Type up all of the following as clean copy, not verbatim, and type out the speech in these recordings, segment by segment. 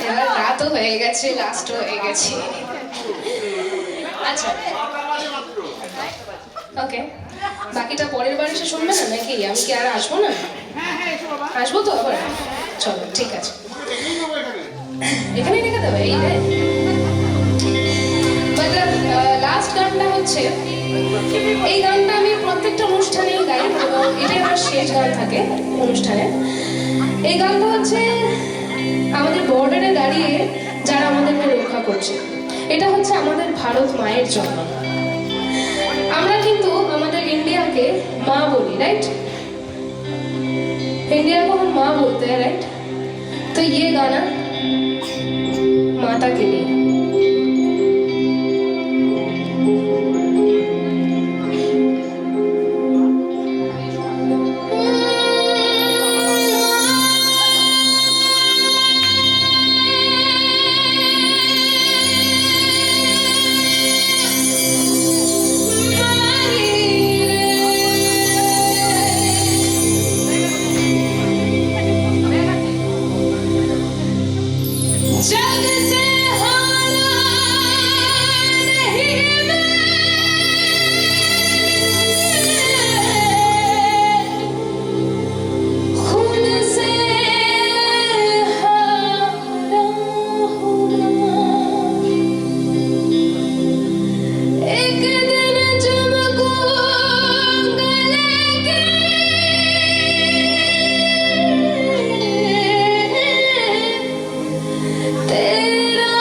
এবার রাতও হয়ে গেছে, লাস্টও হয়ে গেছে। আচ্ছা, ওকে, বাকিটা পরের বার এসে শুনবে না নাকি? আমি কি আর আসবো না? আসবো তো আবার? চলো ঠিক আছে, এখানেই রেখে দেবে। এই লাস্ট গানটা হচ্ছে, এই গানটা আমি প্রত্যেকটা অনুষ্ঠানেই গাই এবং এটাই আমার শেষ গান থাকে অনুষ্ঠানে। এই গানটা হচ্ছে আমাদের বর্ডারে দাঁড়িয়ে যারা আমাদেরকে রক্ষা করছে, এটা হচ্ছে আমাদের ভারত মায়ের জন্য। আমরা কিন্তু আমাদের इंडिया माँ बोली, राइट? इंडिया को हम माँ बोलते हैं, राइट? तो ये गाना माता के लिए। तेरा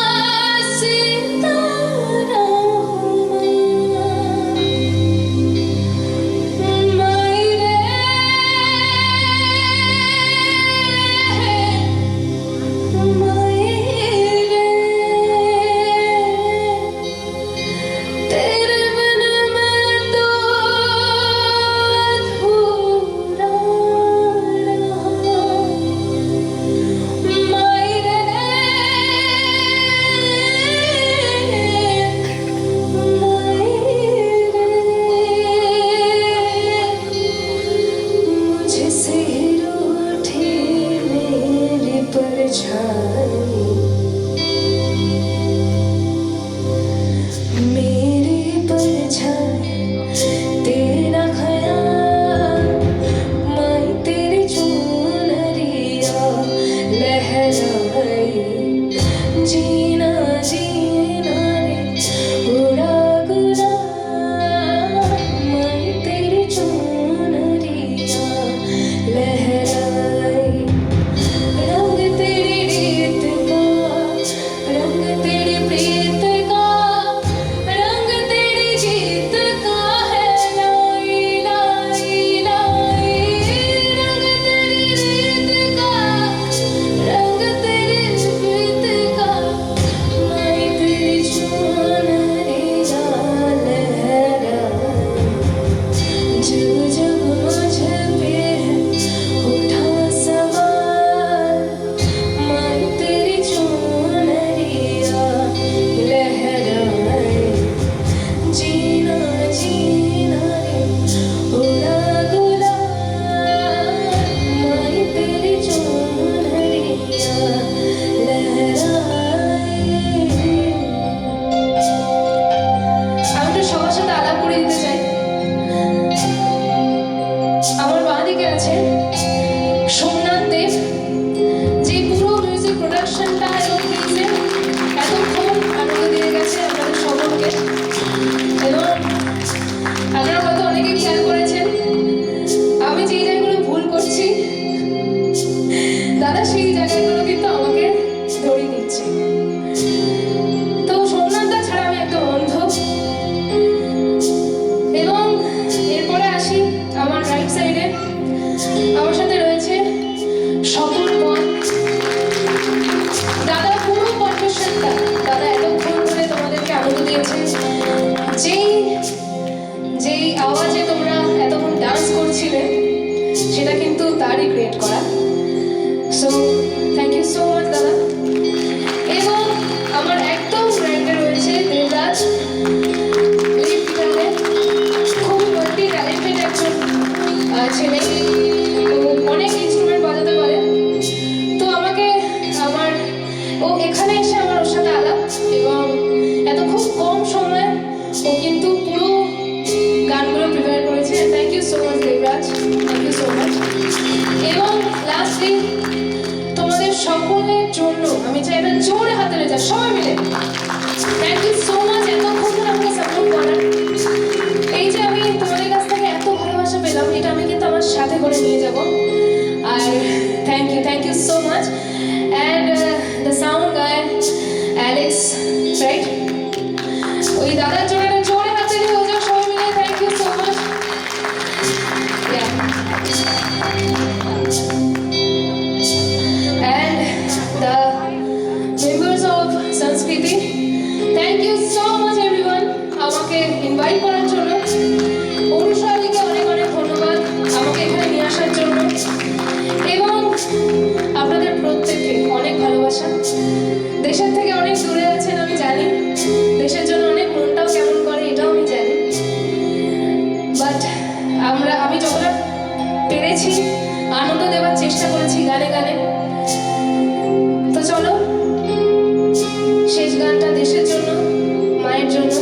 জন্য আমি চাই এটা জোরে হাতে যা সবাই মিলে। থ্যাংক ইউ সো মাচ এতক্ষণ ধরে আমাকে সাপোর্ট করার। এই যে আমি তোমাদের কাছ থেকে এত ভালোবাসা পেলাম, এটা আমি কিন্তু আমার সাথে করে নিয়ে যাব। আর thank you so much. And the sound guy Alex, right? ওই দাদার জন্য একটা জোরে হাতে দিয়ে হয়ে যাও সবাই মিলে। Thank you so much. And the members of Sanskriti, thank you so much everyone আমাকে ইনভাইট করার জন্য। অনুষালীকে অনেক অনেক ধন্যবাদ আমাকে এখানে নিয়ে আসার জন্য, এবং আপনাদের প্রত্যেককে অনেক ভালোবাসা। দেশের থেকে অনেক দূরে আছেন আমি জানি, দেশের জন্য অনেক মনটাও কেমন করে এটাও আমি জানি, বাট আমি যতটা পেরেছি আনন্দ দেওয়ার চেষ্টা করেছি গানে গানে। তো চলো শেষ গানটা দেশের জন্য, মায়ের জন্য।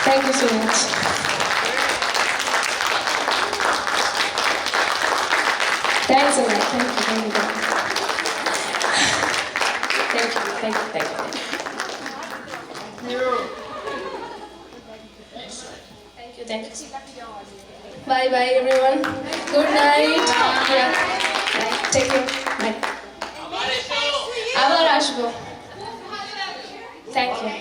Thank you so much. Thanks a lot. Thank you. Thank you. Bye bye everyone. Good night. Yeah. Take care. Bye. আবার আসবো। Thank you.